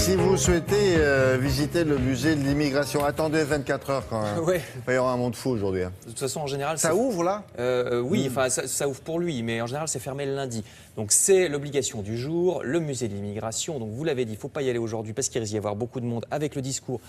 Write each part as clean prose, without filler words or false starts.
Si vous souhaitez visiter le musée de l'immigration, attendez 24 heures quand même. Ouais. Il va y avoir un monde fou aujourd'hui. De toute façon, en général, Ça ouvre là? Oui, enfin, ça ouvre pour lui, mais en général, c'est fermé le lundi. Donc, c'est l'obligation du jour, le musée de l'immigration. Donc, vous l'avez dit, il ne faut pas y aller aujourd'hui parce qu'il risque d'y avoir beaucoup de monde avec le discours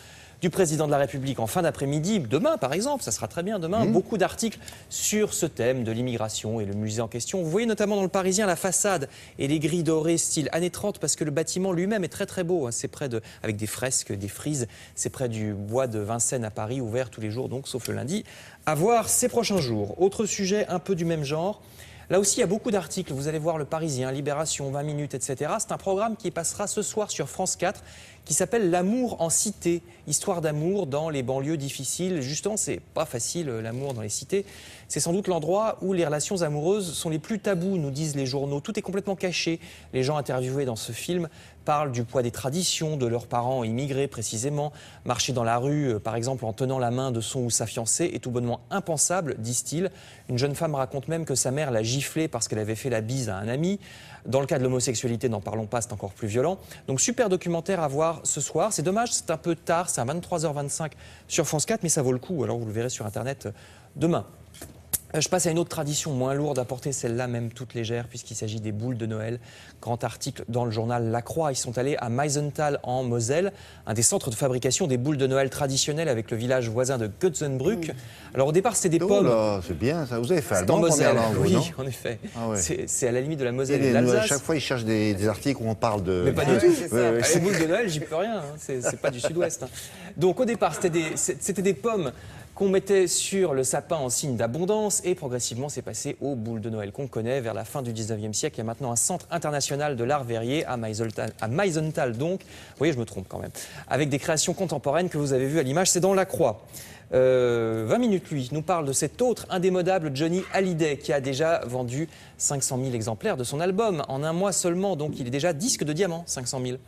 du président de la République en fin d'après-midi. Demain, par exemple, ça sera très bien demain. Beaucoup d'articles sur ce thème de l'immigration et le musée en question. Vous voyez notamment dans le Parisien la façade et les grilles dorées style années 30 parce que le bâtiment lui-même est très très beau. C'est près de, avec des fresques, des frises. C'est près du bois de Vincennes à Paris, ouvert tous les jours, donc sauf le lundi. À voir ces prochains jours. Autre sujet un peu du même genre. Là aussi, il y a beaucoup d'articles. Vous allez voir Le Parisien, Libération, 20 minutes, etc. C'est un programme qui passera ce soir sur France 4 qui s'appelle L'amour en cité. Histoire d'amour dans les banlieues difficiles. Justement, c'est pas facile, l'amour dans les cités. C'est sans doute l'endroit où les relations amoureuses sont les plus tabous, nous disent les journaux. Tout est complètement caché. Les gens interviewés dans ce film parlent du poids des traditions, de leurs parents immigrés précisément. Marcher dans la rue, par exemple, en tenant la main de son ou sa fiancée est tout bonnement impensable, disent-ils. Une jeune femme raconte même que sa mère l'a giflée parce qu'elle avait fait la bise à un ami. Dans le cas de l'homosexualité, n'en parlons pas, c'est encore plus violent. Donc super documentaire à voir ce soir. C'est dommage, c'est un peu tard, c'est à 23h25 sur France 4, mais ça vaut le coup. Alors vous le verrez sur Internet demain. Je passe à une autre tradition moins lourde à porter, celle-là même toute légère, puisqu'il s'agit des boules de Noël. Grand article dans le journal La Croix. Ils sont allés à Meisenthal en Moselle, un des centres de fabrication des boules de Noël traditionnelles avec le village voisin de Götzenbrück. Alors au départ, c'était des pommes. Là, c'est bien ça. Vous avez fait C'est en allemand Moselle, langue, oui, non? en effet. Ah ouais. C'est à la limite de la Moselle et de À l'Alsace. chaque fois, ils cherchent des articles où on parle de... Mais pas du tout. Ouais, Les boules de Noël, j'y peux rien. C'est pas du sud-ouest. Donc au départ, c'était des pommes qu'on mettait sur le sapin en signe d'abondance et progressivement c'est passé aux boules de Noël qu'on connaît vers la fin du 19e siècle. Il y a maintenant un centre international de l'art verrier à Meisenthal donc. Vous voyez, je me trompe quand même. Avec des créations contemporaines que vous avez vues à l'image, c'est dans La Croix. 20 minutes, lui, nous parle de cet autre indémodable Johnny Hallyday qui a déjà vendu 500 000 exemplaires de son album en un mois seulement. Donc il est déjà disque de diamant, 500 000.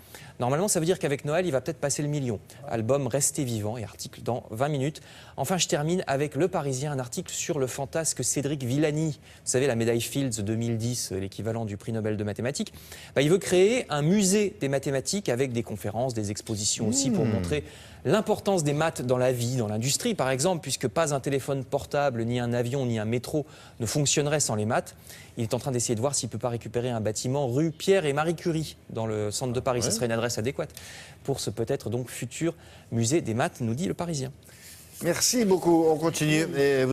Normalement, ça veut dire qu'avec Noël, il va peut-être passer le million. Album Restez vivant et article dans 20 minutes. Enfin, je termine avec Le Parisien, un article sur le fantasque Cédric Villani. Vous savez, la médaille Fields 2010, l'équivalent du prix Nobel de mathématiques. Il veut créer un musée des mathématiques avec des conférences, des expositions aussi pour montrer l'importance des maths dans la vie, dans l'industrie par exemple, puisque pas un téléphone portable, ni un avion, ni un métro ne fonctionnerait sans les maths. Il est en train d'essayer de voir s'il ne peut pas récupérer un bâtiment rue Pierre et Marie Curie dans le centre de Paris. Ce serait une adresse adéquate pour ce peut-être donc futur musée des maths, nous dit Le Parisien. Merci beaucoup. On continue.